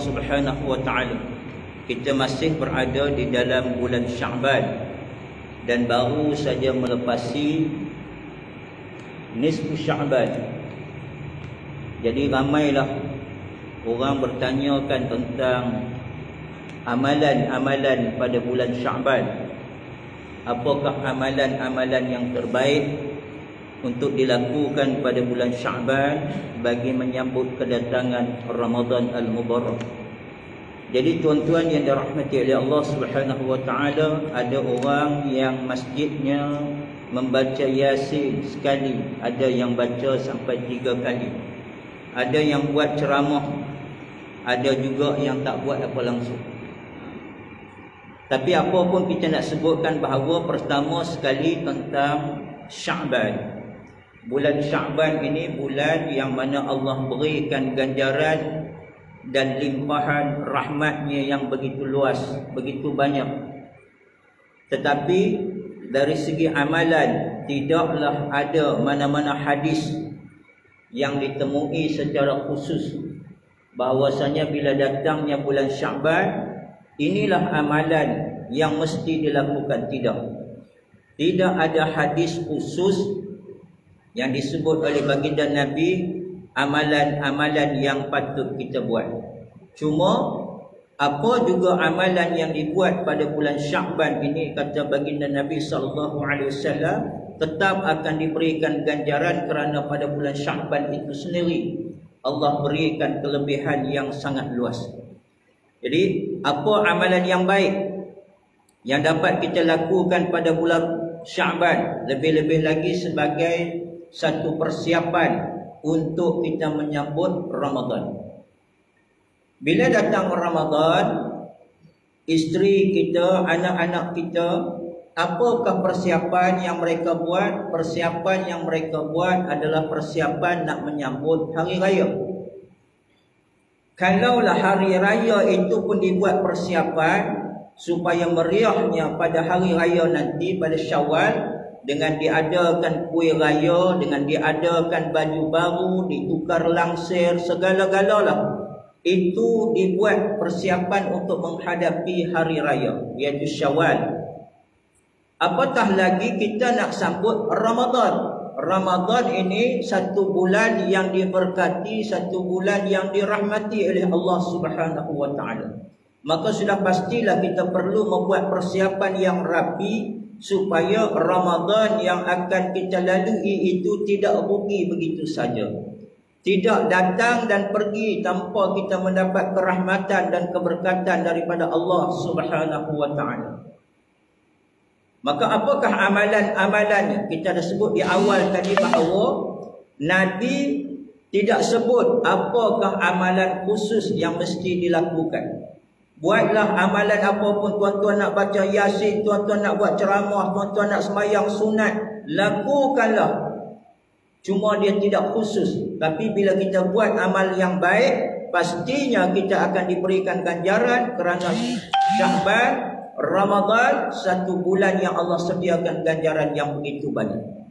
Subhanahu wa taala. Kita masih berada di dalam bulan Sya'ban dan baru saja melepasi nisfu Sya'ban. Jadi ramailah orang bertanyakan tentang amalan-amalan pada bulan Sya'ban. Apakah amalan-amalan yang terbaik untuk dilakukan pada bulan Sya'ban bagi menyambut kedatangan Ramadan al-Mubarak. Jadi tuan-tuan yang dirahmati oleh Allah Subhanahu wa taala, ada orang yang masjidnya membaca Yasin sekali, ada yang baca sampai 3 kali. Ada yang buat ceramah, ada juga yang tak buat apa langsung. Tapi apa pun kita nak sebutkan bahawa pertama sekali tentang Sya'ban. Bulan Sya'ban ini bulan yang mana Allah berikan ganjaran dan limpahan rahmatnya yang begitu luas, begitu banyak. Tetapi dari segi amalan, tidaklah ada mana-mana hadis yang ditemui secara khusus bahawasanya bila datangnya bulan Sya'ban, inilah amalan yang mesti dilakukan. Tidak ada hadis khusus yang disebut oleh baginda Nabi amalan-amalan yang patut kita buat. Cuma apa juga amalan yang dibuat pada bulan Sya'ban ini, kata baginda Nabi SAW, tetap akan diberikan ganjaran kerana pada bulan Sya'ban itu sendiri Allah berikan kelebihan yang sangat luas. Jadi apa amalan yang baik yang dapat kita lakukan pada bulan Sya'ban, lebih-lebih lagi sebagai satu persiapan untuk kita menyambut Ramadan. Bila datang Ramadan, isteri kita, anak-anak kita, apakah persiapan yang mereka buat? Persiapan yang mereka buat adalah persiapan nak menyambut hari raya. Kalaulah hari raya itu pun dibuat persiapan supaya meriahnya pada hari raya nanti, pada Syawal, dengan diadakan kuih raya, dengan diadakan baju baru, ditukar langsir, segala-galalah. Itu dibuat persiapan untuk menghadapi hari raya, iaitu Syawal. Apatah lagi kita nak sambut Ramadan. Ramadan ini satu bulan yang diberkati, satu bulan yang dirahmati oleh Allah Subhanahu wa taala. Maka sudah pastilah kita perlu membuat persiapan yang rapi supaya Ramadan yang akan kita lalui itu tidak rugi begitu saja. Tidak datang dan pergi tanpa kita mendapat kerahmatan dan keberkatan daripada Allah Subhanahu wa taala. Maka apakah amalan-amalannya? Kita dah sebut di awal tadi bahawa Nabi tidak sebut apakah amalan khusus yang mesti dilakukan. Buatlah amalan apapun, tuan-tuan nak baca Yasin, tuan-tuan nak buat ceramah, tuan-tuan nak sembahyang sunat, lakukanlah. Cuma dia tidak khusus. Tapi bila kita buat amal yang baik, pastinya kita akan diberikan ganjaran kerana Sya'ban, Ramadan, satu bulan yang Allah sediakan ganjaran yang begitu banyak.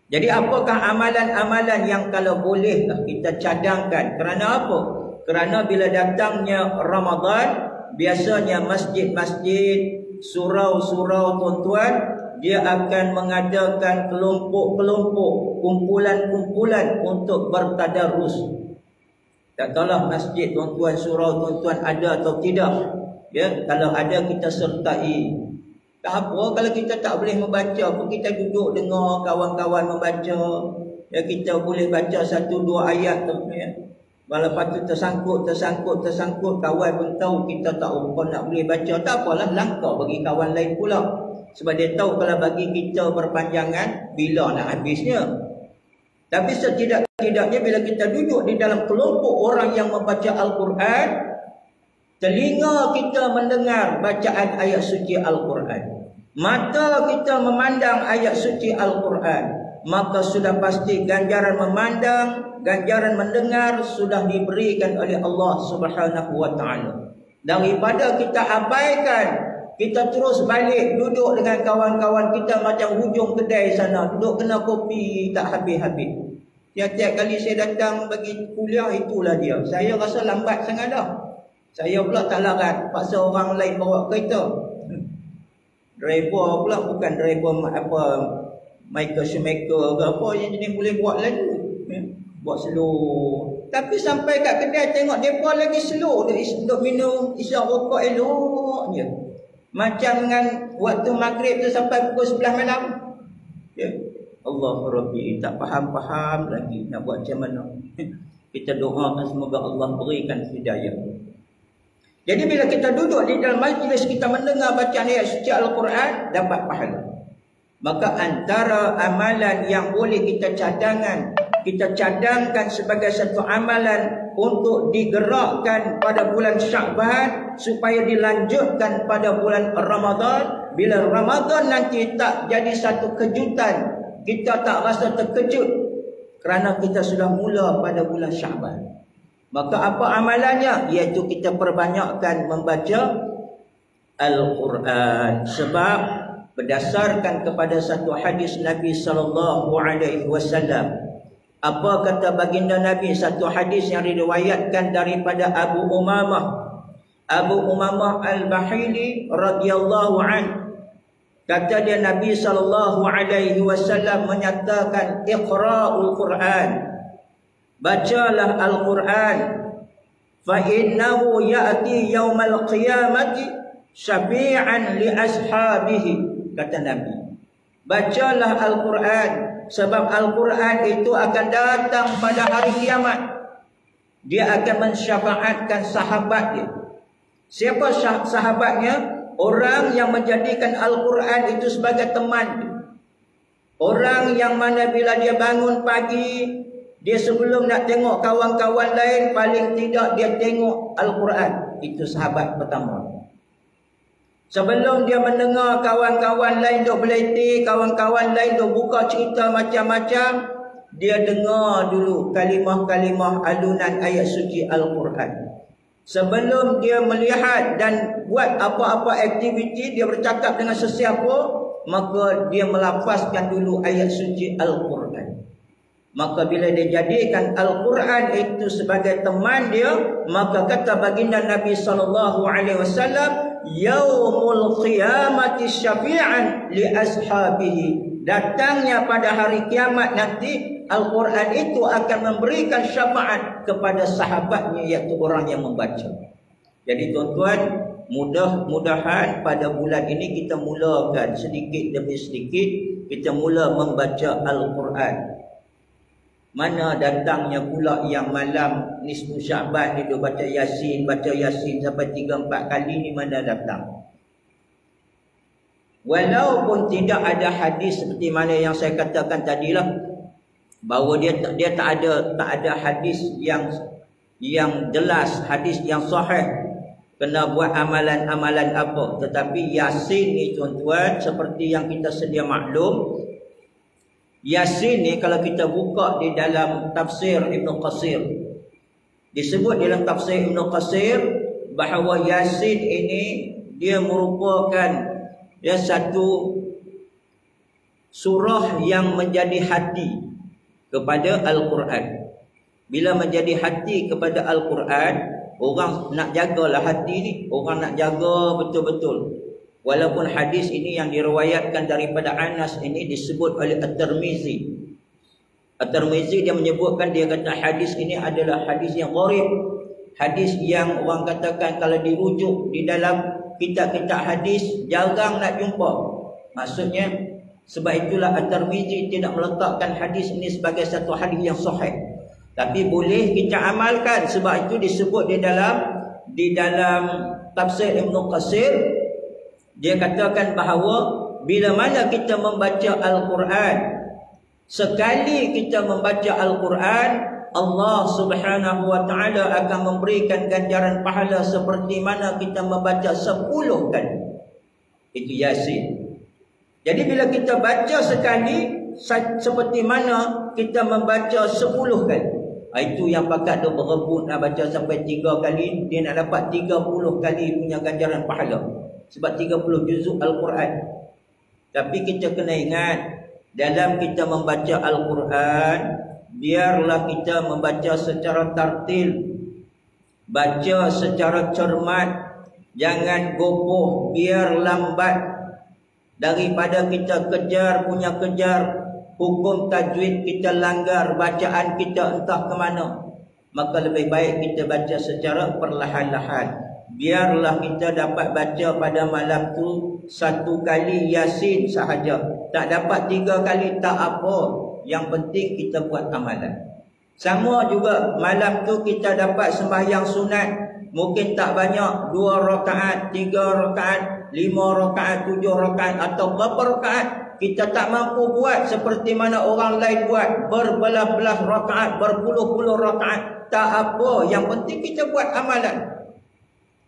Jadi apakah amalan-amalan yang kalau boleh kita cadangkan? Kerana apa? Kerana bila datangnya Ramadan, biasanya masjid-masjid, surau-surau, tuan-tuan, dia akan mengadakan kelompok-kelompok, kumpulan-kumpulan untuk bertadarus. Tak tahulah masjid tuan-tuan, surau tuan-tuan ada atau tidak. Ya, kalau ada kita sertai. Tak apa kalau kita tak boleh membaca pun, kita duduk dengar kawan-kawan membaca. Ya, kita boleh baca 1-2 ayat tu, ya. Lepas tu tersangkut, kawan pun tahu kita tak apa nak boleh baca. Tak apalah, langkah bagi kawan lain pula. Sebab dia tahu kalau bagi kita berpanjangan, bila nak habisnya. Tapi setidak-tidaknya bila kita duduk di dalam kelompok orang yang membaca Al-Quran, telinga kita mendengar bacaan ayat suci Al-Quran, mata kita memandang ayat suci Al-Quran, maka sudah pasti ganjaran memandang, ganjaran mendengar sudah diberikan oleh Allah Subhanahu wa taala. Daripada kita abaikan, kita terus balik duduk dengan kawan-kawan kita macam hujung kedai sana, duduk kena kopi tak habis-habis. Tiap-tiap kali saya datang bagi kuliah, itulah dia. Saya rasa lambat sangat dah. Saya pula tak larat, paksa orang lain bawa kereta. Driver pula bukan driver apa Michael Schumacher ke apa yang jenis boleh buat lagu, buat slow. Tapi sampai kat kedai tengok depa lagi slow, duk minum isyak rokok elok je. Macam dengan waktu maghrib tu sampai pukul 11 malam. Ya. Allah Rabbi, tak faham-faham lagi nak buat macam mana. Kita doakan semoga Allah berikan hidayah. Jadi bila kita duduk di dalam majlis, kita mendengar bacaan ayat suci Al-Quran, dapat pahala. Maka antara amalan yang boleh kita cadangkan sebagai satu amalan untuk digerakkan pada bulan Sya'ban supaya dilanjutkan pada bulan Ramadan. Bila Ramadan nanti tak jadi satu kejutan, kita tak rasa terkejut kerana kita sudah mula pada bulan Sya'ban. Maka apa amalannya? Iaitu kita perbanyakkan membaca Al-Quran. Sebab berdasarkan kepada satu hadis Nabi SAW, apa kata baginda Nabi? Satu hadis yang diriwayatkan daripada Abu Umamah Al-Bahili radhiyallahu anhu. Kata dia, Nabi SAW menyatakan, Iqra'ul Quran, bacalah Al-Quran, fa innahu ya'ti yaumal qiyamati syafi'an li ashabihi. Kata Nabi, bacalah Al-Quran, sebab Al-Quran itu akan datang pada hari kiamat. Dia akan mensyafaatkan sahabatnya. Siapa sahabatnya? Orang yang menjadikan Al-Quran itu sebagai teman. Orang yang mana bila dia bangun pagi, dia sebelum nak tengok kawan-kawan lain, paling tidak dia tengok Al-Quran. Itu sahabat pertama. Sebelum dia mendengar kawan-kawan lain duk beliti, kawan-kawan lain duk buka cerita macam-macam, dia dengar dulu kalimah-kalimah alunan ayat suci Al-Quran. Sebelum dia melihat dan buat apa-apa aktiviti, dia bercakap dengan sesiapa, maka dia melafazkan dulu ayat suci Al-Quran. Maka bila dia jadikan Al-Quran itu sebagai teman dia, maka kata baginda Nabi SAW, Yaumul qiyamati syafi'an li ashabihi. Datangnya pada hari kiamat nanti, Al-Quran itu akan memberikan syafaat kepada sahabatnya, iaitu orang yang membaca. Jadi tuan-tuan, mudah-mudahan pada bulan ini kita mulakan sedikit demi sedikit, kita mula membaca Al-Quran. Mana datangnya pula yang malam nisfu Sya'ban dia baca Yasin sampai 3-4 kali ni, mana datang? Walaupun tidak ada hadis seperti mana yang saya katakan tadilah, bahawa dia tak ada hadis yang jelas, hadis yang sahih kena buat amalan-amalan apa. Tetapi Yasin ni tuan-tuan, seperti yang kita sedia maklum, Yasin ni kalau kita buka di dalam tafsir Ibn Qasir, disebut dalam tafsir Ibn Qasir bahawa Yasin ini dia merupakan satu surah yang menjadi hati kepada Al-Quran. Bila menjadi hati kepada Al-Quran, orang nak jagalah hati ni, orang nak jaga betul-betul. Walaupun hadis ini yang diriwayatkan daripada Anas ini disebut oleh At-Tirmizi. At-Tirmizi dia menyebutkan, dia kata hadis ini adalah hadis yang gharib. Hadis yang orang katakan kalau dirujuk di dalam kitab-kitab hadis jarang nak jumpa. Maksudnya, sebab itulah At-Tirmizi tidak meletakkan hadis ini sebagai satu hadis yang sahih. Tapi boleh kita amalkan, sebab itu disebut di dalam tafsir Ibn Qasir. Dia katakan bahawa bila mana kita membaca Al-Quran, sekali kita membaca Al-Quran, Allah Subhanahu wa ta'ala akan memberikan ganjaran pahala seperti mana kita membaca 10 kali. Itu Yasin. Jadi bila kita baca sekali, seperti mana kita membaca 10 kali. Itu yang pakat dia berebut nak baca sampai 3 kali, dia nak dapat 30 kali punya ganjaran pahala. Sebab 30 juzuk Al-Quran. Tapi kita kena ingat, dalam kita membaca Al-Quran, biarlah kita membaca secara tartil. baca secara cermat, jangan gopoh biar lambat. Daripada kita kejar hukum tajwid kita langgar, bacaan kita entah ke mana, maka lebih baik kita baca secara perlahan-lahan. Biarlah kita dapat baca pada malam tu 1 kali Yasin sahaja. Tak dapat 3 kali tak apa. Yang penting kita buat amalan. Sama juga malam tu kita dapat sembahyang sunat. Mungkin tak banyak, 2 rakaat, 3 rakaat, 5 rakaat, 7 rakaat atau berapa rakaat. Kita tak mampu buat seperti mana orang lain buat, berbelas-belas rakaat, berpuluh-puluh rakaat. Tak apa, yang penting kita buat amalan.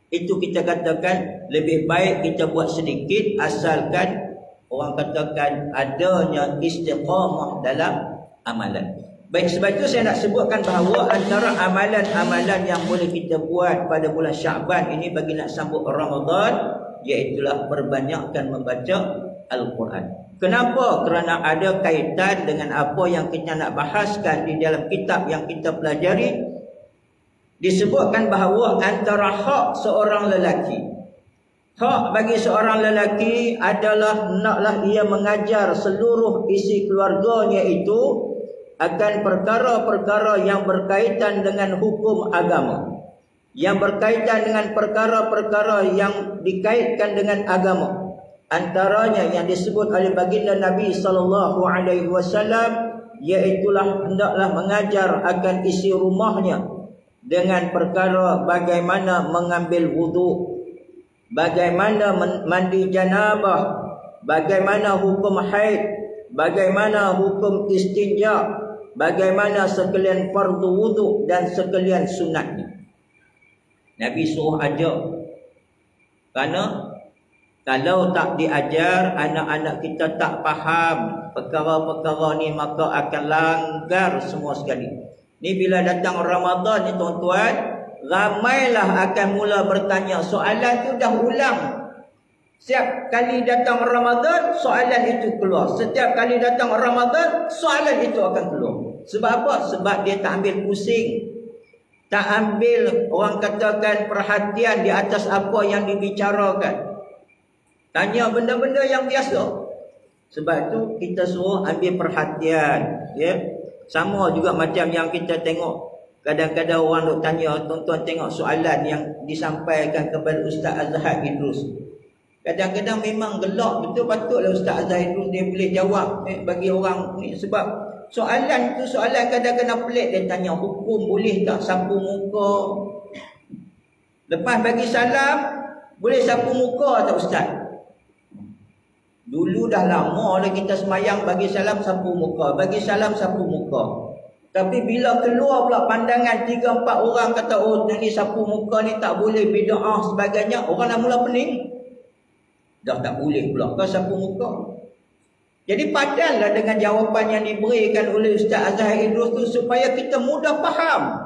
Itu kita katakan lebih baik kita buat sedikit, asalkan orang katakan adanya istiqamah dalam amalan. Baik, sebab itu saya nak sebutkan bahawa antara amalan-amalan yang boleh kita buat pada bulan Syaban ini bagi nak sambut Ramadan, iaitulah perbanyakkan membaca Al-Quran. Kenapa? Kerana ada kaitan dengan apa yang kita nak bahaskan di dalam kitab yang kita pelajari. Disebutkan bahawa antara hak seorang lelaki, hak bagi seorang lelaki adalah naklah ia mengajar seluruh isi keluarganya itu akan perkara-perkara yang berkaitan dengan hukum agama, yang berkaitan dengan perkara-perkara yang dikaitkan dengan agama. Antaranya yang disebut oleh baginda Nabi SAW, iaitulah hendaklah mengajar akan isi rumahnya dengan perkara bagaimana mengambil wuduk, bagaimana mandi janabah, bagaimana hukum haid, bagaimana hukum istinja, bagaimana sekalian fardu wuduk dan sekalian sunatnya. Nabi suruh ajar. Kerana kalau tak diajar, anak-anak kita tak faham perkara-perkara ni, maka akan langgar semua sekali. Ni bila datang Ramadan ni tuan-tuan, ramailah akan mula bertanya. Soalan tu dah ulang. Setiap kali datang Ramadan, soalan itu keluar. Setiap kali datang Ramadan, soalan itu akan keluar. Sebab apa? Sebab dia tak ambil pusing, tak ambil orang katakan perhatian di atas apa yang dibicarakan. Tanya benda-benda yang biasa. Sebab tu kita suruh ambil perhatian, ya. Sama juga macam yang kita tengok, kadang-kadang orang duk tanya, tuan-tuan tengok soalan yang disampaikan kepada Ustaz Azhar Idrus. Kadang-kadang memang gelak betul, patutlah Ustaz Azhar Idrus dia boleh jawab bagi orang ni. Sebab soalan tu soalan kadang-kadang pelik. Dia tanya hukum boleh tak sapu muka, lepas bagi salam boleh sapu muka tak Ustaz? Dulu dah lama dah kita semayang bagi salam sapu muka, bagi salam sapu muka. Tapi bila keluar pula pandangan 3-4 orang kata, oh ni sapu muka ni tak boleh, bid'ah sebagainya, orang dah mula pening. Dah tak boleh pula kau sapu muka. Jadi padanlah dengan jawapan yang diberikan oleh Ustaz Azhar Idrus tu supaya kita mudah faham.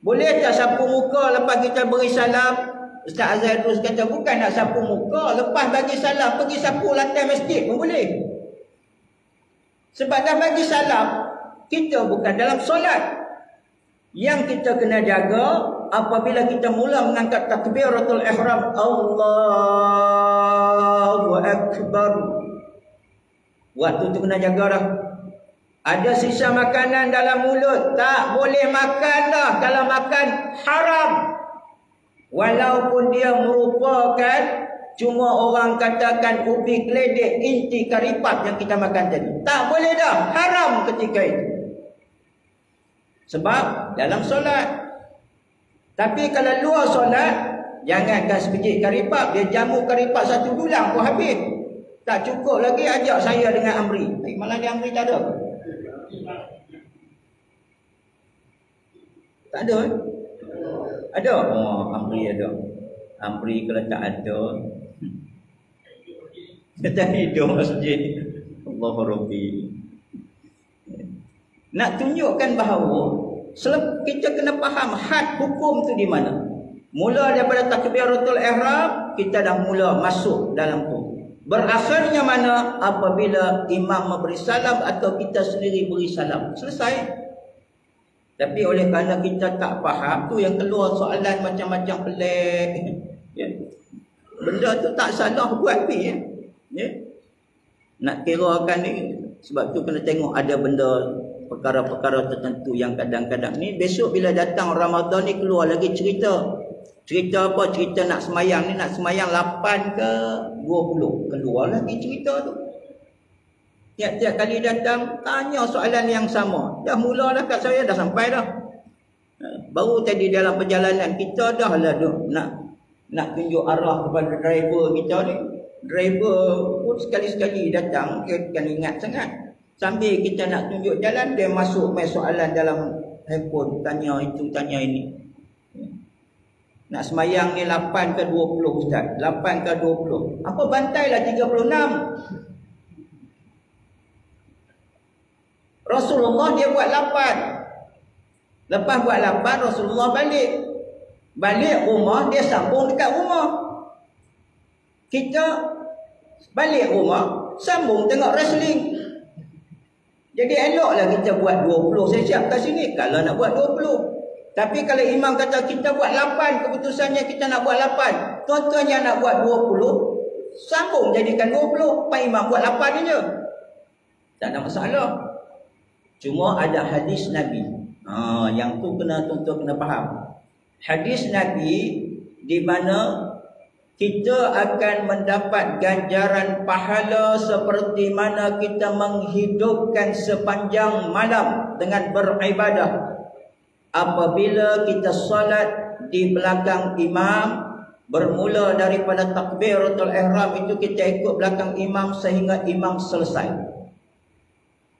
Boleh tak sapu muka lepas kita beri salam? Ustaz Azhar Idrus kata bukan nak sapu muka, lepas bagi salam pergi sapu lantai masjid pun boleh. Sebab dah bagi salam, kita bukan dalam solat. Yang kita kena jaga apabila kita mula mengangkat takbiratul ihram, Allahu Akbar. Waktu tu kena jaga dah. Ada sisa makanan dalam mulut, tak boleh makan dah. Kalau makan haram, walaupun dia merupakan cuma orang katakan ubi keledek, inti karipat yang kita makan tadi, tak boleh dah, haram ketika itu. Sebab dalam solat. Tapi kalau luar solat, jangankan sebiji karipat, dia jamu karipat 1 bulan pun habis. Tak cukup lagi ajak saya dengan Amri. Malah dia Amri tak ada. Tak ada eh? Ada? Oh, Amri ada. Amri kalau tak ada, kita hidup masjid. Allahu Rabbi. Nak tunjukkan bahawa kita kena faham had hukum tu di mana. Mula daripada takbiratul ihram, kita dah mula masuk dalam tu. Berakhirnya mana? Apabila imam memberi salam atau kita sendiri beri salam. Selesai. Tapi oleh kerana kita tak faham, tu yang keluar soalan macam-macam pelik. Ya. Benda tu tak salah buat ni. Ya. Nak kirakan ni, sebab tu kena tengok ada benda perkara-perkara tertentu yang kadang-kadang ni besok bila datang Ramadan ni keluar lagi cerita. Cerita apa? Cerita nak semayang ni, nak semayang 8 ke 20. Keluar lagi cerita tu. Tiap-tiap kali datang tanya soalan yang sama. Dah mulalah kat saya, dah sampai dah. Baru tadi dalam perjalanan kita dah lah nak tunjuk arah kepada driver kita ni. Driver pun sekali-sekali datang, dia kan ingat sangat. Sambil kita nak tunjuk jalan, dia masuk main soalan dalam handphone, tanya itu, tanya ini. Nak semayang ni 8 ke 20 Ustaz? 8 ke 20? Apa bantailah 36? Rasulullah dia buat 8. Lepas buat 8, Rasulullah balik. Balik rumah, dia sambung dekat rumah. Kita balik rumah, sambung tengok wrestling. Jadi eloklah kita buat 20. Saya siap kat sini kalau nak buat 20. Tapi kalau imam kata kita buat 8, keputusannya kita nak buat 8. Tuan-tuan yang nak buat 20, sambung jadikan 20. Pak imam buat 8 je. Tak ada masalah. Cuma ada hadis Nabi. Yang tu tuan-tuan kena faham. Hadis Nabi di mana kita akan mendapat ganjaran pahala seperti mana kita menghidupkan sepanjang malam dengan beribadah. Apabila kita salat di belakang imam, bermula daripada takbiratul ihram itu kita ikut belakang imam sehingga imam selesai.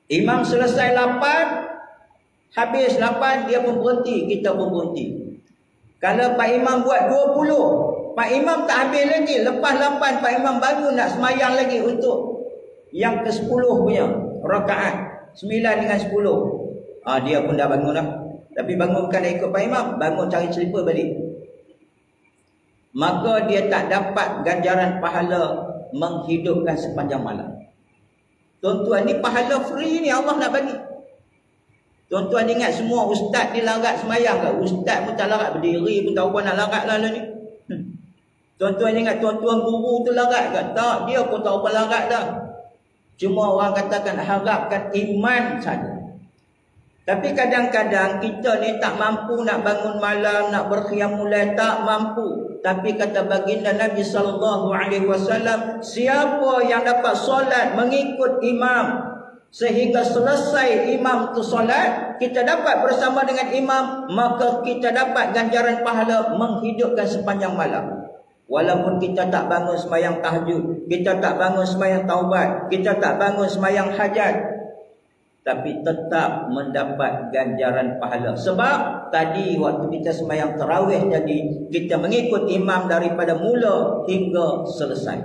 Imam selesai 8, habis 8 dia pun berhenti, kita pun berhenti. Kalau Pak Imam buat 20, Pak Imam tak habis lagi. Lepas 8 Pak Imam baru nak semayang lagi untuk yang ke-10 punya rakaat. 9 dengan 10. Dia pun dah bangun dah. Tapi bangun bukan nak ikut Pak Imam, bangun cari selipar balik. Maka dia tak dapat ganjaran pahala menghidupkan sepanjang malam. Tuan-tuan, ni pahala free ni Allah nak bagi. Tuan-tuan ingat semua ustaz ni larat semayang ke? Ustaz pun tak larat, berdiri pun tahu apa nak larat lah ni. Tuan-tuan ingat tuan-tuan guru tu larat ke? Tak, dia pun tahu apa larat dah. Cuma orang katakan harapkan iman saja. Tapi kadang-kadang kita ni tak mampu nak bangun malam, nak berqiyamul lail, tak mampu. Tapi kata baginda Nabi SAW, siapa yang dapat solat mengikut imam sehingga selesai imam tu solat, kita dapat bersama dengan imam, maka kita dapat ganjaran pahala menghidupkan sepanjang malam. Walaupun kita tak bangun sembahyang tahajud, kita tak bangun sembahyang taubat, kita tak bangun sembahyang hajat, tapi tetap mendapat ganjaran pahala. Sebab tadi waktu kita sembahyang tarawih tadi, kita mengikut imam daripada mula hingga selesai.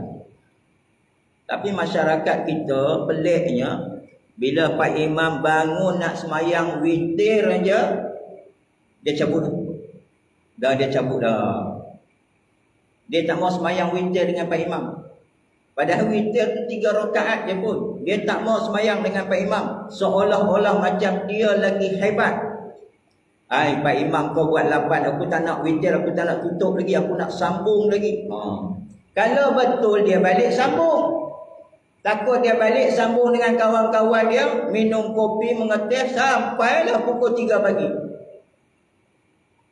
Tapi masyarakat kita peliknya, bila Pak Imam bangun nak sembahyang witir aja, dia cabut. Dia cabut dah. Dia tak mau sembahyang witir dengan Pak Imam. Padahal witir tu 3 rakaat je pun. Dia tak mau sembahyang dengan Pak Imam. Seolah-olah macam dia lagi hebat. Pak Imam kau buat 8, aku tak nak witir, aku tak nak tutup lagi, aku nak sambung lagi. Kalau betul dia balik sambung. Takut dia balik sambung dengan kawan-kawan dia, minum kopi, mengeteh sampailah pukul 3 pagi.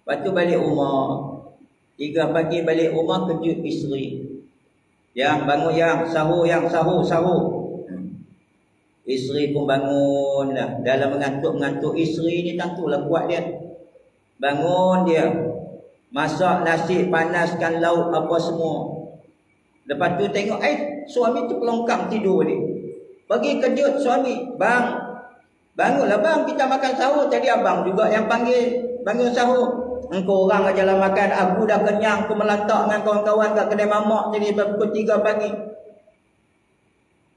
Lepas tu balik rumah. 3 pagi balik rumah, kejut isteri. Yang bangun, yang sahur, sahur. Isteri pun bangun lah. Dalam mengantuk-mengantuk isteri ni tentulah kuat dia. Bangun dia, masak nasi, panaskan lauk apa semua. Lepas tu tengok, suami tu pelongkang tidur ni. Bagi kejut suami, bang, bangunlah bang, kita makan sahur. Tadi abang juga yang panggil bangun sahur. Engkau orang ajalah makan, aku dah kenyang, aku melantak dengan kawan-kawan kat kedai mamak tadi pukul 3 pagi.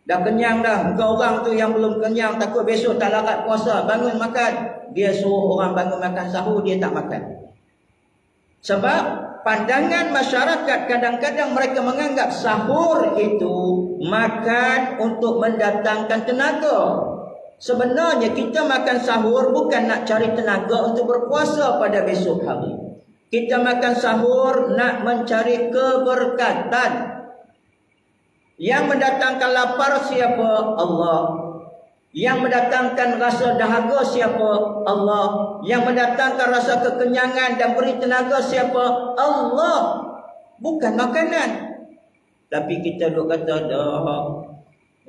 Dah kenyang dah. Engkau orang tu yang belum kenyang, takut besok tak larat puasa, bangun makan. Dia suruh orang bangun makan sahur, dia tak makan. Sebab pandangan masyarakat kadang-kadang mereka menganggap sahur itu makan untuk mendatangkan tenaga. Sebenarnya kita makan sahur bukan nak cari tenaga untuk berpuasa pada besok hari. Kita makan sahur nak mencari keberkatan. Yang mendatangkan lapar siapa? Allah. Yang mendatangkan rasa dahaga siapa? Allah. Yang mendatangkan rasa kekenyangan dan beri tenaga siapa? Allah. Bukan makanan. Tapi kita duk kata dah,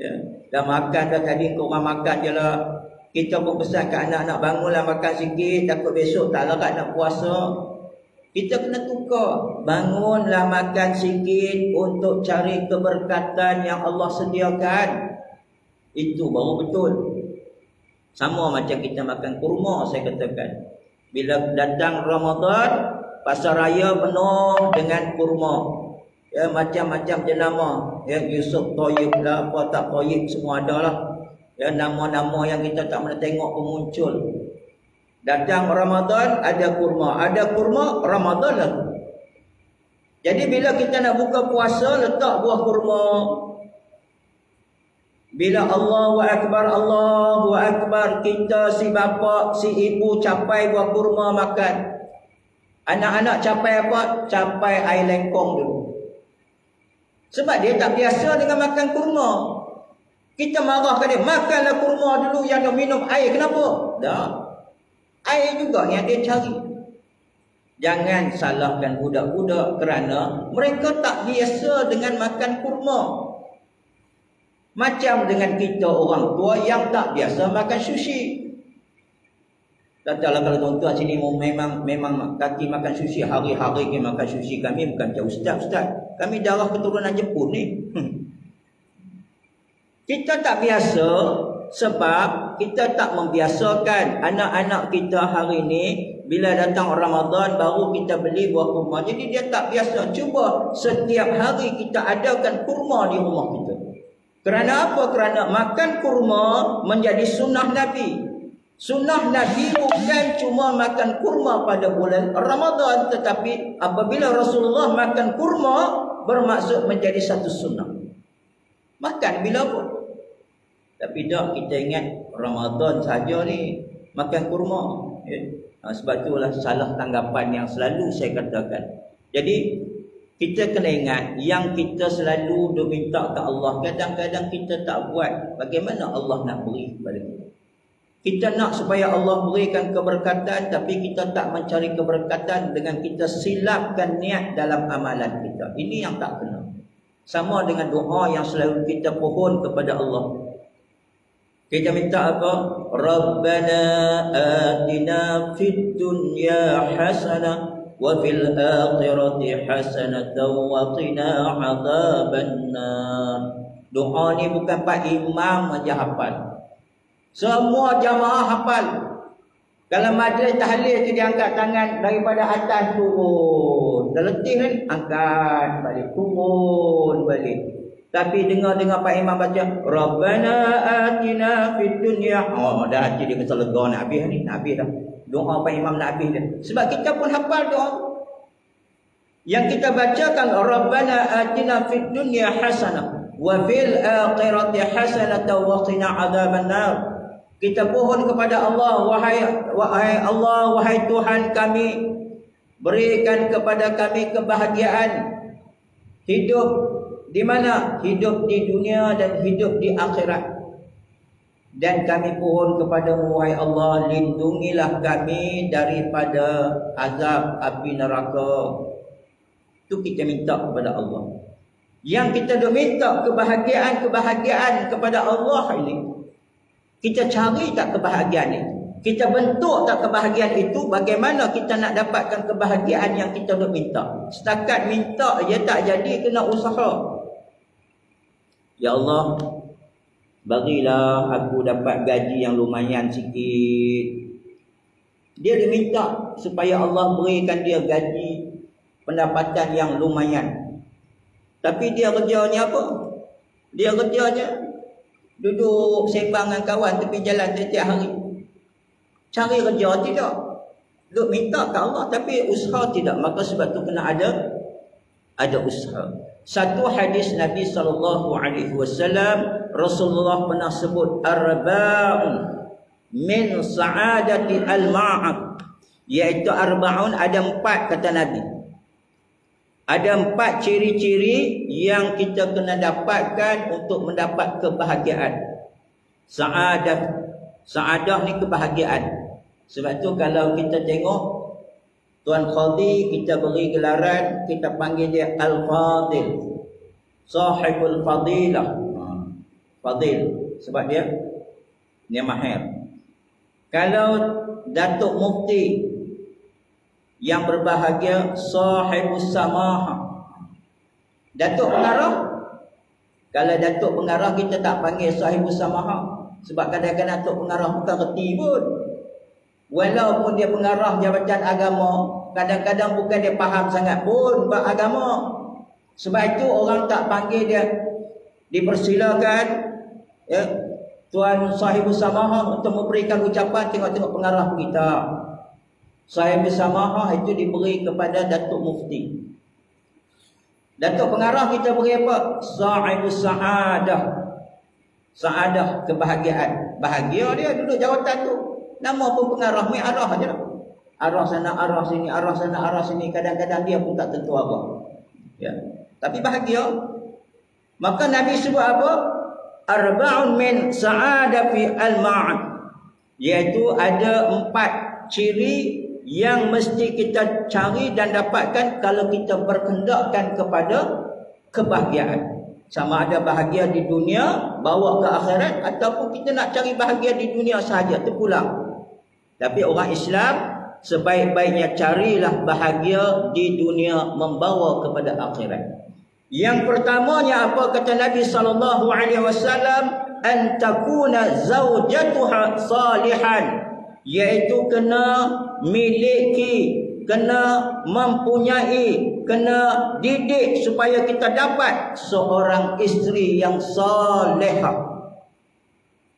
ya, dah makan dah, tadi korang makan je lah. Kita pun pesan kat anak-anak, bangunlah makan sikit, takut besok tak larat nak puasa. Kita kena tukar. Bangunlah makan sikit untuk cari keberkatan yang Allah sediakan. Itu baru betul. Sama macam kita makan kurma, saya katakan. Bila datang Ramadan, pasar raya penuh dengan kurma. Ya, macam-macam jenama. Ya, Yusuf Toyib lah, apa tak Toyib, semua ada lah. Ya, nama-nama yang kita tak pernah tengok pun muncul. Datang Ramadan, ada kurma. Ada kurma, Ramadan lah. Jadi bila kita nak buka puasa, letak buah kurma. Bila Allahu Akbar, kita si bapa, si ibu capai buah kurma makan. Anak-anak capai apa? Capai air lengkong dulu. Sebab dia tak biasa dengan makan kurma. Kita marahkan dia, makanlah kurma dulu, yang nak minum air. Kenapa? Dah. Air juga yang dia cari. Jangan salahkan budak-budak kerana mereka tak biasa dengan makan kurma. Macam dengan kita orang tua yang tak biasa makan sushi. Katalah kalau tuan-tuan sini memang kaki makan sushi, hari-hari ke makan sushi. Kami bukan macam ustaz. Kami darah keturunan Jepun ni. Kita tak biasa sebab kita tak membiasakan anak-anak kita hari ni. Bila datang Ramadan baru kita beli buah kurma. Jadi dia tak biasa. Cuba setiap hari kita adakan kurma di rumah kita. Kerana apa? Kerana makan kurma menjadi sunnah Nabi. Sunnah Nabi bukan cuma makan kurma pada bulan Ramadan, tetapi apabila Rasulullah makan kurma bermaksud menjadi satu sunnah. Makan bila pun. Tapi tak, kita ingat Ramadan saja ni makan kurma. Ya. Sebab itulah salah tanggapan yang selalu saya katakan. Jadi kita kena ingat yang kita selalu minta ke Allah, kadang-kadang kita tak buat. Bagaimana Allah nak beri kepada kita? Kita nak supaya Allah berikan keberkatan, tapi kita tak mencari keberkatan dengan kita silapkan niat dalam amalan kita. Ini yang tak kena. Sama dengan doa yang selalu kita pohon kepada Allah. Kita minta apa? Rabbana atina fid dunya hasanah wa fil akhirati hasanatan wa qina adzabannar. Doa ni bukan Pak Imam aja hafal. Semua jamaah hafal. Kalau majlis tahlil tu dia angkat tangan daripada atas turun. Dah letih kan? Angkat balik, turun balik. Tapi dengar-dengar Pak Imam baca Rabbana atina fid dunya. Oh, dah hati dia kata lega nak habis ni, nak habis dah. Doa Pak Imam nak habis dah. Sebab kita pun hafal doa. Yang kita bacakan Rabbana atina fid dunya hasanah wa fil akhirati hasanatan wa qina adzabannar. Kita pohon kepada Allah, wahai Allah, wahai Tuhan kami, berikan kepada kami kebahagiaan hidup di mana? Hidup di dunia dan hidup di akhirat. Dan kami pohon kepadamu, wahai Allah, lindungilah kami daripada azab api neraka. Itu kita minta kepada Allah. Yang kita dah minta kebahagiaan kepada Allah ini, kita cari tak kebahagiaan itu? Kita bentuk tak kebahagiaan itu? Bagaimana kita nak dapatkan kebahagiaan yang kita dah minta? Setakat minta je tak jadi, kena usaha. Ya Allah, berilah aku dapat gaji yang lumayan sikit. Dia diminta supaya Allah berikan dia gaji, pendapatan yang lumayan. Tapi dia kerjanya apa? Dia kerjanya duduk sembang dengan kawan tepi jalan setiap hari. Cari kerja tidak. Duk minta ke Allah tapi usaha tidak. Maka sebab tu kena ada ada usaha. Satu hadis Nabi SAW, Rasulullah pernah sebut arba'un min sa'adati al-ma'ad, iaitu arba'un, ada 4 kata Nabi. Ada 4 ciri-ciri yang kita kena dapatkan untuk mendapat kebahagiaan. Sa'adah ni kebahagiaan. Sebab tu kalau kita tengok Tuan Qadhi, kita beri gelaran, kita panggil dia Al-Fadil, Sahibul Fadilah. Fadil sebab dia mahir. Kalau Datuk Mufti yang berbahagia, Sahibus Samaha. Datuk Pengarah, kalau Datuk Pengarah kita tak panggil Sahibus Samaha, sebab kadang-kadang Datuk Pengarah bukan reti pun. Walaupun dia pengarah jabatan agama, kadang-kadang bukan dia faham sangat pun bab agama. Sebab itu orang tak panggil dia, dipersilakan ya, Tuan Sahibus Samaha untuk memberikan ucapan, tengok-tengok pengarah kita. Sahibus Samaha itu diberi kepada Datuk Mufti. Datuk Pengarah kita beri apa? Sahibus Sa'adah. Sa'adah, kebahagiaan. Bahagia dia duduk jawatan tu. Nama pun pengarah, main arah aja lah. Arah sana, arah sini, arah sana, arah sini. Kadang-kadang dia pun tak tentu arah. Ya. Tapi bahagia. Maka Nabi sebut apa? Arba'un min sa'adafi al-ma'ad. Iaitu ada 4 ciri yang mesti kita cari dan dapatkan kalau kita berkendakkan kepada kebahagiaan. Sama ada bahagia di dunia, bawa ke akhirat, ataupun kita nak cari bahagia di dunia sahaja, terpulang. Tapi orang Islam sebaik-baiknya carilah bahagia di dunia membawa kepada akhirat. Yang pertamanya apa kata Nabi SAW? An takuna zaujatuha salihan, iaitu kena miliki, kena mempunyai, kena didik supaya kita dapat seorang isteri yang salihah.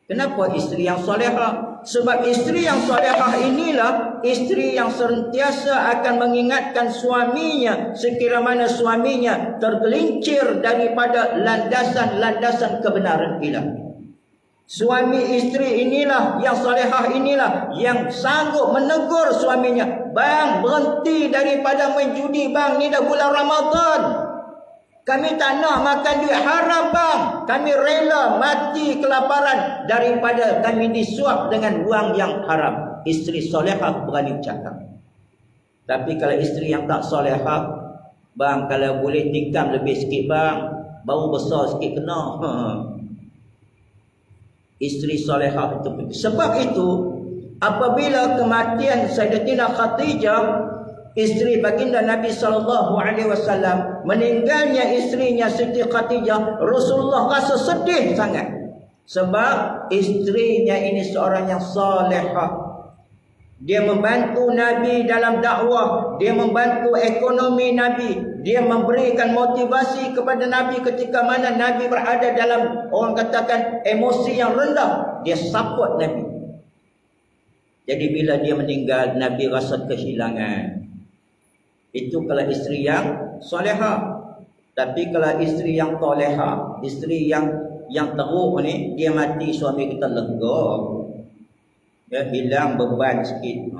Kenapa isteri yang salihah? Sebab isteri yang salihah inilah isteri yang sentiasa akan mengingatkan suaminya sekira mana suaminya tergelincir daripada landasan-landasan kebenaran ilahi. Suami isteri inilah yang salihah, inilah yang sanggup menegur suaminya, bang, berhenti daripada main judi bang, ni dah bulan Ramadan. Kami tak nak makan duit haram bang. Kami rela mati kelaparan daripada kami disuap dengan wang yang haram. Isteri solehah berani cakap. Tapi kalau isteri yang tak solehah, bang, kalau boleh tikam lebih sikit bang, baru besar sikit kena. Isteri solehah itu. Sebab itu apabila kematian Sayyidatina Khadijah, isteri baginda Nabi SAW, meninggalnya isterinya Siti Khadijah, Rasulullah rasa sedih sangat. Sebab isterinya ini seorang yang salihah. Dia membantu Nabi dalam dakwah, dia membantu ekonomi Nabi, dia memberikan motivasi kepada Nabi ketika mana Nabi berada dalam, orang katakan, emosi yang rendah. Dia support Nabi. Jadi bila dia meninggal, Nabi rasa kehilangan. Itu kalau isteri yang solehah. Tapi kalau isteri yang toleha, isteri yang teruk ni, dia mati, suami kita lega, ya, hilang beban sikit.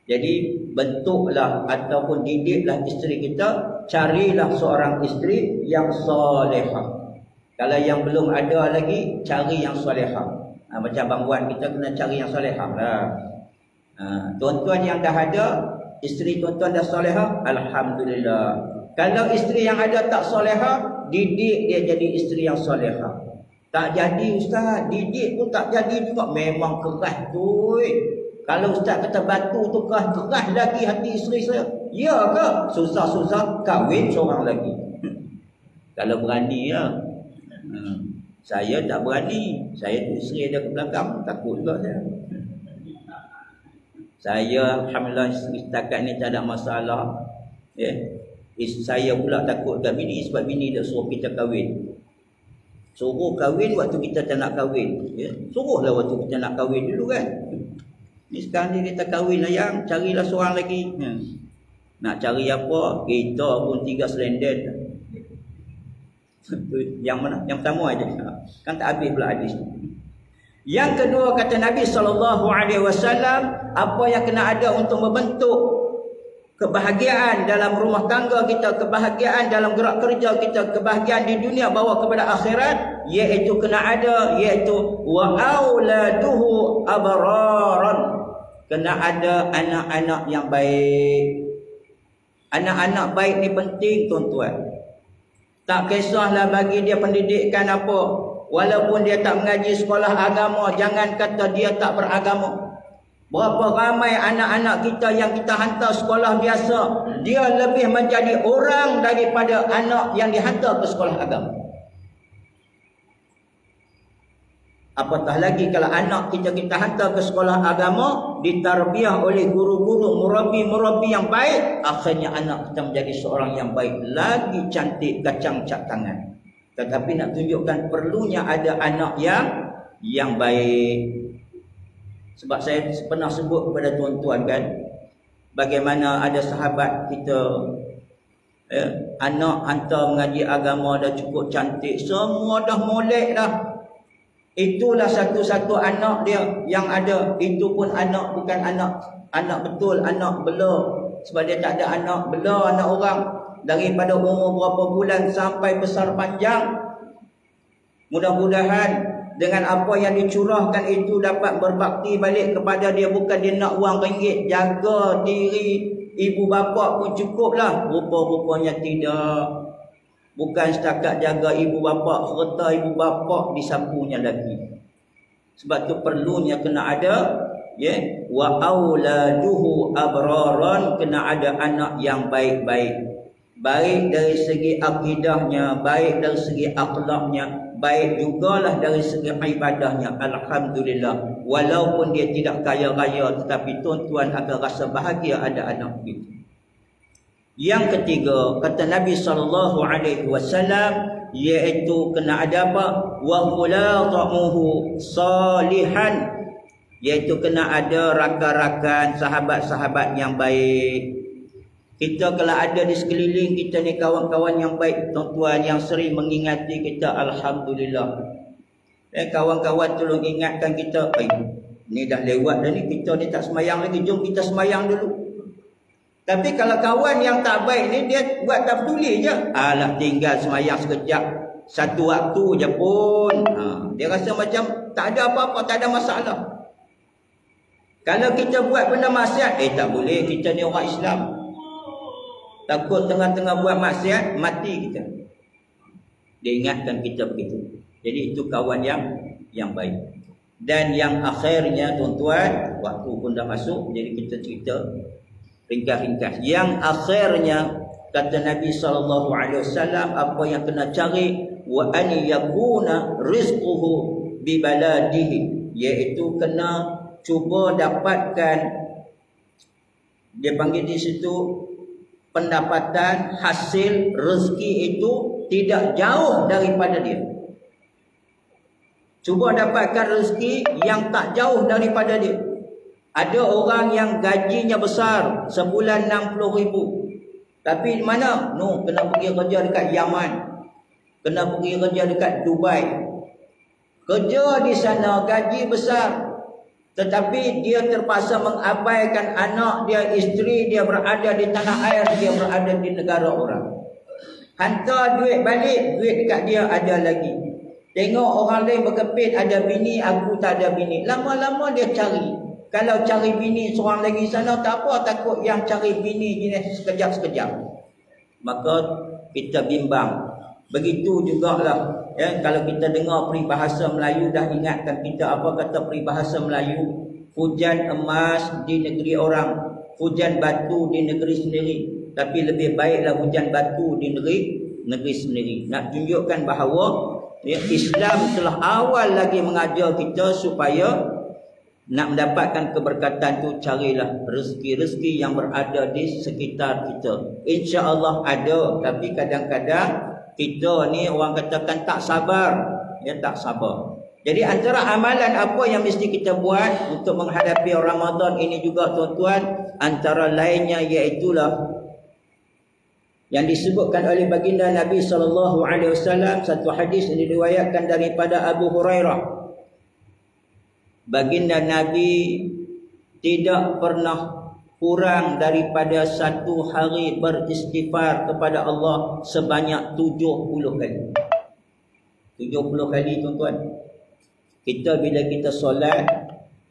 Jadi bentuklah ataupun didiklah isteri kita, carilah seorang isteri yang solehah. Kalau yang belum ada lagi, cari yang solehah. Macam Abang Wan, kita kena cari yang solehah lah. Tuan-tuan yang dah ada, isteri tuan-tuan dah solehah, alhamdulillah. Kalau isteri yang ada tak solehah, didik dia jadi isteri yang solehah. Tak jadi ustaz, didik pun tak jadi juga. Memang keras tu. Kalau ustaz kata batu tu keras lagi hati isteri saya. Ya ke? Susah-susah kahwin seorang lagi. Kalau berani ya. Saya tak berani. Saya tu isteri ada ke belakang, takut juga saya. Saya alhamdulillah setakat ni tak ada masalah. Ya. Saya pula takut kat bini sebab bini dah suruh kita kahwin. Suruh kahwin waktu kita tak nak kahwin. Ya. Suruhlah waktu kita nak kahwin dulu kan. Ni sekarang ni kita kahwin lah yang, carilah seorang lagi. Ya. Nak cari apa? Kita pun 3 selenden. Yang mana? Yang pertama aja. Kan tak habis pula hadis. Yang kedua kata Nabi SAW, apa yang kena ada untuk membentuk kebahagiaan dalam rumah tangga kita, kebahagiaan dalam gerak kerja kita, kebahagiaan di dunia bawa kepada akhirat, iaitu kena ada, iaitu wa auladuhu abraran. Kena ada anak-anak yang baik. Anak-anak baik ni penting tuan-tuan. Tak kisahlah bagi dia pendidikan apa. Walaupun dia tak mengaji sekolah agama, jangan kata dia tak beragama. Berapa ramai anak-anak kita yang kita hantar sekolah biasa, dia lebih menjadi orang daripada anak yang dihantar ke sekolah agama. Apatah lagi kalau anak kita hantar ke sekolah agama, ditarbiah oleh guru-guru, murabi-murabi yang baik, akhirnya anak kita menjadi seorang yang baik, lagi cantik kacang cap tangan. Tetapi nak tunjukkan perlunya ada anak yang baik. Sebab saya pernah sebut kepada tuan-tuan kan, bagaimana ada sahabat kita, anak hantar mengaji agama dah cukup cantik, semua dah molek dah. Itulah satu-satu anak dia yang ada. Itu pun anak bukan anak betul, anak bela. Sebab dia tak ada anak bela, anak orang. Daripada umur berapa bulan sampai besar panjang. Mudah-mudahan dengan apa yang dicurahkan itu dapat berbakti balik kepada dia. Bukan dia nak wang ringgit, jaga diri ibu bapa pun cukuplah. Rupa-rupanya tidak. Bukan setakat jaga ibu bapa, serta ibu bapa disapunya lagi. Sebab tu perlunya kena ada wa auladuhu abraran, kena ada anak yang baik-baik. Baik dari segi akidahnya, baik dari segi akhlaknya, baik jugalah dari segi ibadahnya. Alhamdulillah. Walaupun dia tidak kaya raya, tetapi tuan-tuan akan rasa bahagia ada anak itu. Yang ketiga kata Nabi SAW, iaitu kena ada apa? Wa khulatamuhu salihan, iaitu kena ada rakan-rakan, sahabat-sahabat yang baik. Kita kalau ada di sekeliling kita ni kawan-kawan yang baik tuan-tuan, yang sering mengingati kita, alhamdulillah. Kawan-kawan tolong ingatkan kita, ni dah lewat dah ni, kita ni tak semayang lagi, jom kita semayang dulu. Tapi kalau kawan yang tak baik ni, dia buat tak peduli je. Alah, tinggal semayang sekejap, satu waktu je pun. Dia rasa macam tak ada apa-apa, tak ada masalah. Kalau kita buat benda maksiat, tak boleh, kita ni orang Islam. Takut tengah-tengah buat maksiat, mati kita. Dia ingatkan kita begitu. Jadi itu kawan yang baik. Dan yang akhirnya tuan-tuan, waktu pun dah masuk, jadi kita cerita ringkas-ringkas. Yang akhirnya kata Nabi SAW, apa yang kena cari, wa an yakuna rizquhu bi baladihi, iaitu kena cuba dapatkan, dia panggil di situ pendapatan, hasil rezeki itu tidak jauh daripada dia. Cuba dapatkan rezeki yang tak jauh daripada dia. Ada orang yang gajinya besar, sebulan 60,000. Tapi mana? Kena pergi kerja dekat Yaman. Kena pergi kerja dekat Dubai. Kerja di sana, gaji besar. Tetapi dia terpaksa mengabaikan anak dia, isteri dia berada di tanah air, dia berada di negara orang. Hantar duit balik, duit dekat dia ada lagi. Tengok orang lain berkepit, ada bini, aku tak ada bini. Lama-lama dia cari. Kalau cari bini seorang lagi sana, tak apa, takut yang cari bini jenis sekejap-sekejap. Maka kita bimbang. Begitu jugalah, kalau kita dengar peribahasa Melayu, dah ingatkan kita apa kata peribahasa Melayu. Hujan emas di negeri orang, hujan batu di negeri sendiri. Tapi lebih baiklah hujan batu di negeri sendiri. Nak tunjukkan bahawa Islam telah awal lagi mengajar kita supaya nak mendapatkan keberkatan tu, carilah rezeki-rezeki yang berada di sekitar kita. InsyaAllah ada. Tapi kadang-kadang kita ni orang katakan tak sabar. Tak sabar. Jadi antara amalan apa yang mesti kita buat untuk menghadapi Ramadan ini juga tuan-tuan, antara lainnya iaitulah yang disebutkan oleh baginda Nabi SAW, satu hadis yang diriwayatkan daripada Abu Hurairah. Baginda Nabi tidak pernah kurang daripada satu hari beristighfar kepada Allah sebanyak 70 kali. 70 kali tuan-tuan. Kita bila kita solat,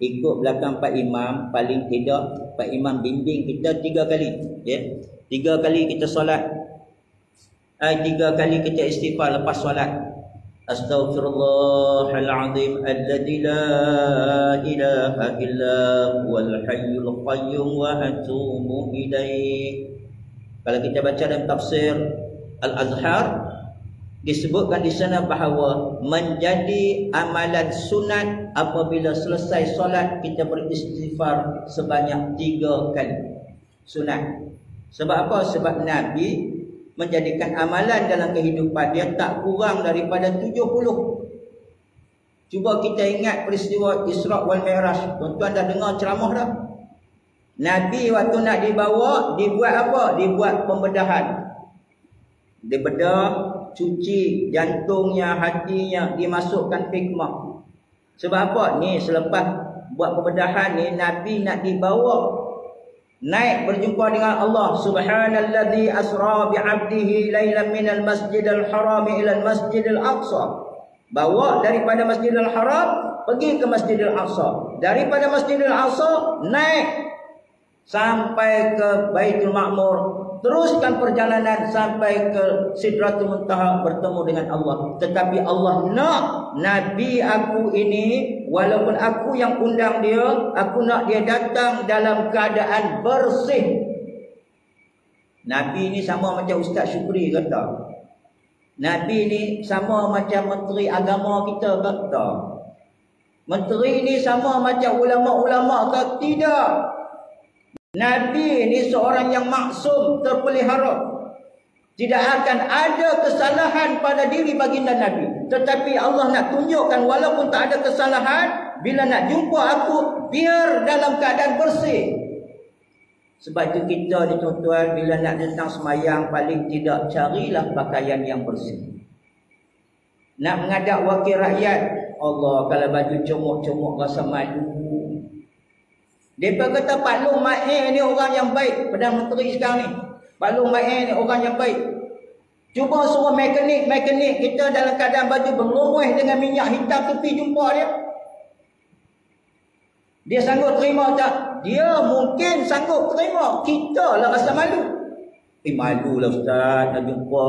ikut belakang Pak Imam, paling tidak Pak Imam bimbing kita 3 kali. Ya? 3 kali kita solat. 3 kali kita istighfar lepas solat. Astaghfirullahalazim alladzi la ilaha illa huwal hayyul qayyum wa atubu ilaih. Kalau kita baca dalam tafsir Al-Azhar, disebutkan di sana bahawa menjadi amalan sunat apabila selesai solat kita beristighfar sebanyak 3 kali. Sunat. Sebab apa? Sebab Nabi menjadikan amalan dalam kehidupan dia tak kurang daripada 70. Cuba kita ingat peristiwa Isra' wal Mi'raj. Tuan-tuan dah dengar ceramah dah. Nabi waktu nak dibawa, dibuat apa? Dibuat pembedahan. Dibedah, cuci jantungnya, hatinya, dimasukkan hikmah. Sebab apa? Ni selepas buat pembedahan ni, Nabi nak dibawa naik berjumpa dengan Allah. Subhanalladzi asra bi'abdihi lailan minal masjidil haram ila masjidil aqsa. Bawa daripada Masjidil Haram pergi ke Masjidil Aqsa. Daripada Masjidil Aqsa naik sampai ke Baitul Ma'mur. Teruskan perjalanan sampai ke Sidratul Muntaha bertemu dengan Allah. Tetapi Allah nak Nabi aku ini, walaupun aku yang undang dia, aku nak dia datang dalam keadaan bersih. Nabi ini sama macam Ustaz Syukri kata. Nabi ini sama macam Menteri Agama kita kata. Menteri ini sama macam ulama-ulama kata. Tidak. Nabi ini seorang yang maksum, terpelihara. Tidak akan ada kesalahan pada diri baginda Nabi. Tetapi Allah nak tunjukkan walaupun tak ada kesalahan, bila nak jumpa aku, biar dalam keadaan bersih. Sebab itu kita ni tuan-tuan, bila nak datang semayang, paling tidak carilah pakaian yang bersih. Nak menghadap wakil rakyat, Allah, kalau baju comok-comok rasa malu. Mereka kata Pak Long Mahir ni orang yang baik. Perdana Menteri sekarang ni, Pak Long Mahir ni orang yang baik. Cuba suruh mekanik kita dalam keadaan baju berlumuh dengan minyak hitam tepi jumpa dia. Dia sanggup terima tak? Dia mungkin sanggup terima. Kita lah rasa malu. Malulah Ustaz nak jumpa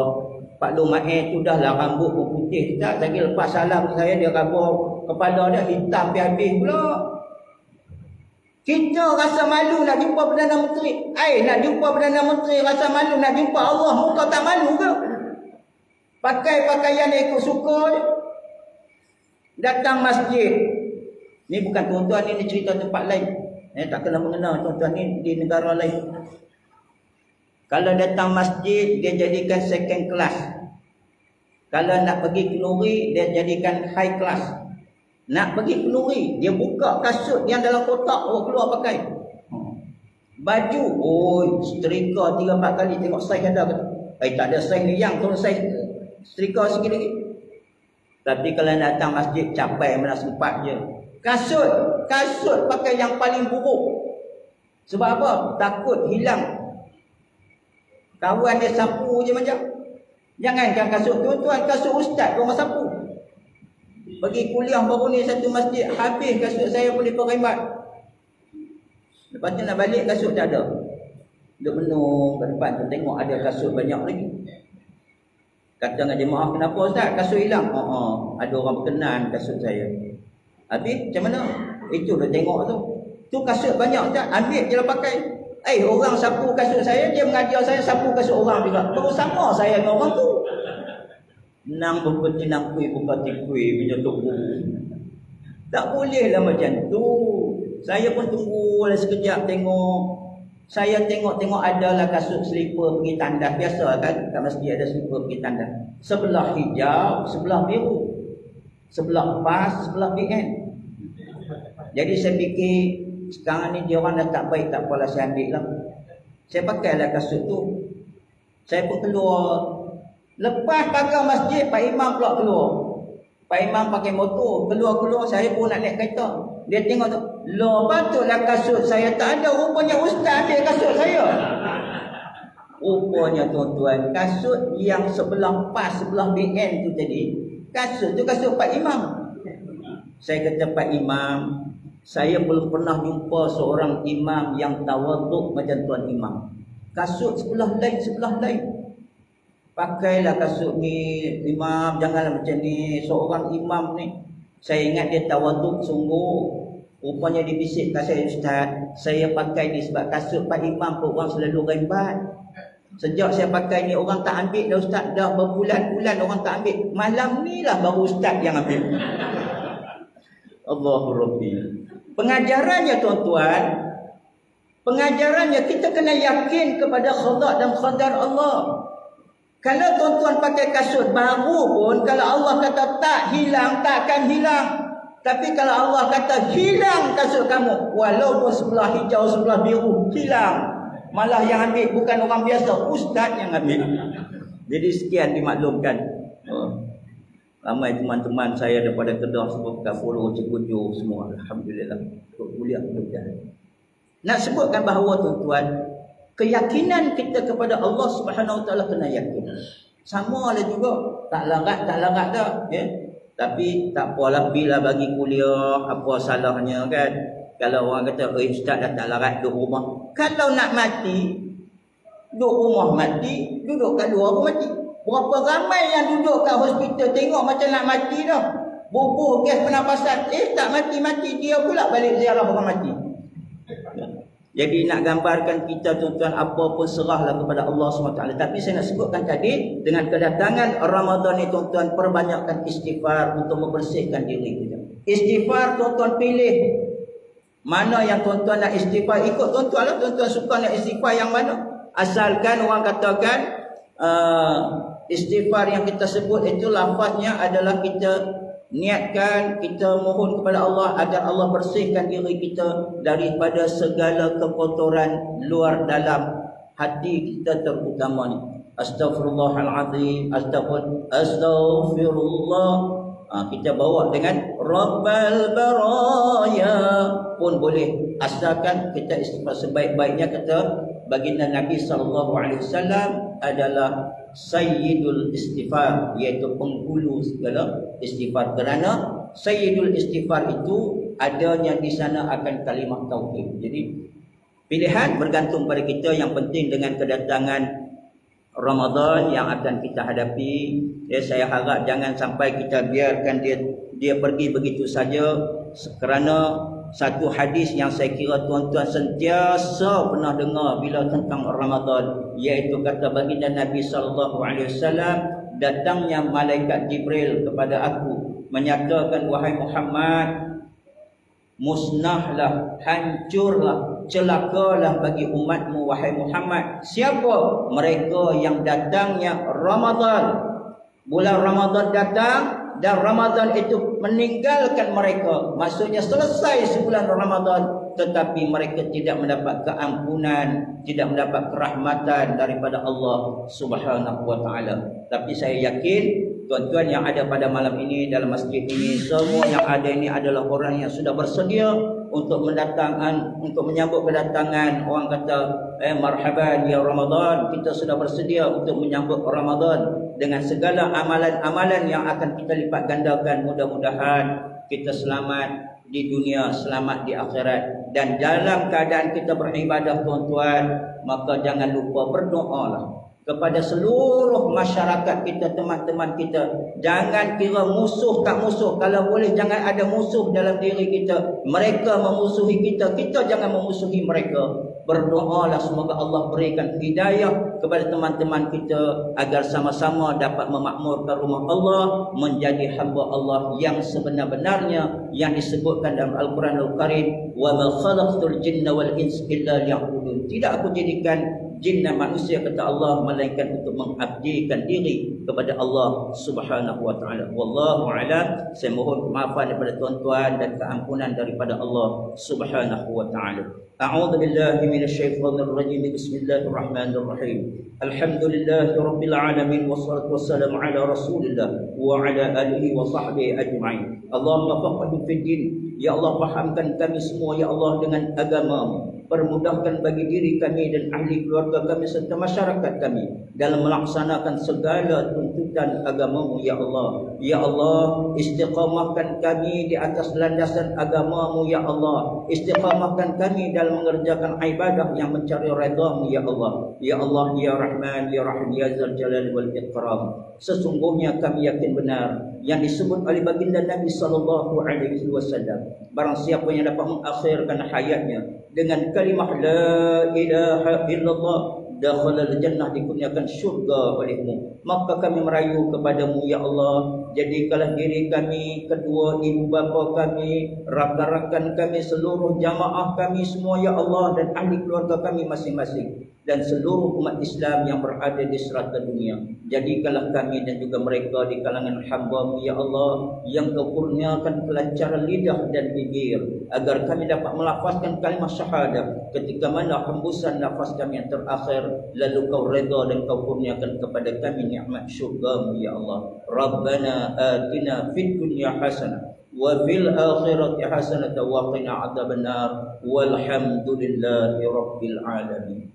Pak Long Mahir tu, dah lah rambut pun putih. Tak lagi lepas salam saya, dia rabur kepala dia hitam habis pula. Kita rasa malu nak jumpa Perdana Menteri. Nak jumpa Perdana Menteri rasa malu, nak jumpa Allah muka tak malu ke? Pakai pakaian ikut suka je. Datang masjid. Ni bukan tuan-tuan, ni cerita tempat lain. Tak kena mengenal tuan-tuan, ni di negara lain. Kalau datang masjid, dia jadikan second class. Kalau nak pergi kenduri, dia jadikan high class. Nak pergi kenduri, dia buka kasut yang dalam kotak, keluar pakai. Baju, setrika 3-4 kali tengok saiz ada ke? Tak ada saiz ni, yang turun saiz setrika sikit lagi. Tapi kalau nak datang masjid, capai mana sempat je. Kasut pakai yang paling buruk. Sebab apa? Takut hilang. Kawan dia sapu je macam. Jangankan kasut tuan-tuan, kasut ustaz orang sapu. Pergi kuliah baru ni satu masjid, habis kasut saya boleh perkhidmat. Lepas tu nak balik, kasut tak ada. Duduk menung kat depan tu, tengok ada kasut banyak lagi. Kata dengan jemaah, kenapa Ustaz? Kasut hilang. Ada orang berkenan kasut saya. Habis macam mana? Itu dah tengok tu. Tu kasut banyak Ustaz, ambil je lah pakai. Orang sapu kasut saya, dia mengajar saya sapu kasut orang juga. Baru sama saya dengan orang tu. Nang berpeti nang kui punya tubuh. Tak boleh lah macam tu. Saya pun tunggu lah sekejap tengok. Saya tengok adalah kasut selipar pergi tandas. Biasa kan kat masjid ada selipar pergi tandas. Sebelah hijau, sebelah biru. Sebelah pas, sebelah BN. Jadi saya fikir sekarang ni dia orang dah tak baik, tak apalah saya ambil lah. Saya pakailah kasut tu. Saya pun keluar. Lepas pagar masjid, Pak Imam pula keluar. Pak Imam pakai motor, keluar-keluar, saya pun nak naik kereta. Dia tengok tu, loh patutlah kasut saya tak ada, rupanya ustaz ambil kasut saya. Rupanya tuan-tuan, kasut yang sebelah pas, sebelah BN tu tadi, kasut tu kasut Pak Imam. Saya kata, Pak Imam, saya belum pernah jumpa seorang imam yang tawaduk macam tuan imam. Kasut sebelah lain. Pakailah kasut ni imam, janganlah macam ni. Seorang imam ni, saya ingat dia tawaduk sungguh. Rupanya dia bisik kat saya, Ustaz, saya pakai ni sebab kasut Pak Imam pun orang selalu rembat. Sejak saya pakai ni orang tak ambil dah Ustaz. Dah berbulan-bulan orang tak ambil. Malam ni lah baru Ustaz yang ambil. Allahu Rabbi. Pengajarannya tuan-tuan, pengajarannya kita kena yakin kepada qada dan qadar Allah. Kalau tuan-tuan pakai kasut baru pun, kalau Allah kata tak hilang, takkan hilang. Tapi kalau Allah kata hilang kasut kamu, walaupun sebelah hijau, sebelah biru, hilang. Malah yang ambil bukan orang biasa, ustaz yang ambil. Jadi sekian dimaklumkan. Ramai teman-teman saya daripada Kedah semua kat Follow, Cikuju semua. Alhamdulillah. Kuliah mudah-mudahan. Nak sebutkan bahawa tuan-tuan, keyakinan kita kepada Allah Subhanahu Wa Taala kena yakin. Sama lah juga, tak larat dah, ya. Tapi tak apalah, bila bagi kuliah, apa salahnya kan? Kalau orang kata, ustaz dah tak larat duduk rumah. Kalau nak mati, duduk rumah mati, duduk kat luar pun mati. Berapa ramai yang duduk kat hospital tengok macam nak mati dah. Bubuh gas pernafasan, tak mati-mati, dia pula balik ziarah orang mati. Jadi nak gambarkan kita tuan-tuan, apa pun serahlah kepada Allah SWT. Tapi saya nak sebutkan tadi, dengan kedatangan Ramadan ni tuan-tuan, perbanyakkan istighfar untuk membersihkan diri kita. Istighfar tuan-tuan pilih. Mana yang tuan-tuan nak istighfar, ikut tuan-tuan lah. Tuan-tuan suka nak istighfar yang mana. Asalkan orang katakan, istighfar yang kita sebut itu lafaznya adalah kita niatkan, kita mohon kepada Allah agar Allah bersihkan diri kita daripada segala kekotoran luar dalam hati kita terutama ni. Astaghfirullahalazim, astaghfirullah. Kita bawa dengan Rabbal Baraya pun boleh, asalkan kita istighfar. Sebaik-baiknya kata baginda Nabi SAW adalah Sayyidul Istighfar, iaitu penghulu segala istighfar. Kerana Sayyidul Istighfar itu adanya di sana akan kalimah tauhid. Jadi pilihan bergantung pada kita. Yang penting dengan kedatangan Ramadan yang akan kita hadapi, saya harap jangan sampai kita biarkan dia pergi begitu saja. Kerana satu hadis yang saya kira tuan-tuan sentiasa pernah dengar bila tentang Ramadan, iaitu kata baginda Nabi SAW, datangnya malaikat Jibril kepada aku menyatakan, wahai Muhammad, musnahlah, hancurlah, celakalah bagi umatmu wahai Muhammad. Siapa? Mereka yang datangnya Ramadan. Bulan Ramadan datang dan Ramadan itu meninggalkan mereka. Maksudnya selesai sebulan Ramadan, tetapi mereka tidak mendapat keampunan, tidak mendapat kerahmatan daripada Allah Subhanahu Wa Taala. Tapi saya yakin tuan-tuan yang ada pada malam ini dalam masjid ini, semua yang ada ini adalah orang yang sudah bersedia untuk menyambut kedatangan. Orang kata, marhaban ya Ramadan. Kita sudah bersedia untuk menyambut Ramadan dengan segala amalan-amalan yang akan kita lipat gandakan. Mudah-mudahan kita selamat di dunia, selamat di akhirat. Dan dalam keadaan kita beribadah tuan-tuan, maka jangan lupa berdoalah kepada seluruh masyarakat kita, teman-teman kita. Jangan kira musuh tak musuh. Kalau boleh jangan ada musuh dalam diri kita. Mereka memusuhi kita, kita jangan memusuhi mereka. Berdoalah semoga Allah berikan hidayah kepada teman-teman kita agar sama-sama dapat memakmurkan rumah Allah, menjadi hamba Allah yang sebenar-benarnya yang disebutkan dalam Al-Quranul Karim, wa ma khalaqtul jinna wal insa illa liya'budun. Tidak aku jadikan jin dan manusia, kata Allah, melainkan untuk mengabdikan diri kepada Allah Subhanahu wa taala. Wallahu a'lam. Saya mohon kemaafan daripada tuan-tuan dan keampunan daripada Allah Subhanahu wa taala. A'udzu billahi minasyaitonir rajim. Bismillahirrahmanirrahim. Alhamdulillahirabbil alamin wassalatu wassalamu ala Rasulillah wa ala alihi wa sahbihi ajma'in. Allahumma faqihna fid din. Ya Allah, fahamkan kami semua ya Allah dengan agama. Permudahkan bagi diri kami dan ahli keluarga kami serta masyarakat kami dalam melaksanakan segala tuntutan agama-Mu ya Allah. Ya Allah, istiqamahkan kami di atas landasan agama-Mu ya Allah. Istiqamahkan kami dalam mengerjakan ibadah yang mencari redha-Mu ya Allah. Ya Allah, ya Rahman, ya Rahim, ya Zal Jalal wal Ikram. Sesungguhnya kami yakin benar yang disebut oleh baginda Nabi sallallahu alaihi wasallam, barang siapa yang dapat mengakhirkan hayatnya dengan kalimah la ilaha illallah, dakhala al-jannah, dikurniakan syurga olehmu. Maka kami merayu kepadamu ya Allah, jadikanlah diri kami, kedua ibu bapa kami, rakan-rakan kami, seluruh jamaah kami semua ya Allah, dan ahli keluarga kami masing-masing, dan seluruh umat Islam yang berada di serata dunia. Jadikanlah kami dan juga mereka di kalangan hamba-Mu ya Allah, yang Kau kurniakan kelancaran lidah dan bibir, agar kami dapat melafazkan kalimah syahadah ketika mana hembusan nafas kami yang terakhir, lalu Kau redha dan Kau kurniakan kepada kami nikmat syurga-Mu ya Allah. Rabbana atina fid dunya hasanah wa fil akhirati hasanah wa qina adzabannar walhamdulillahi rabbil alamin.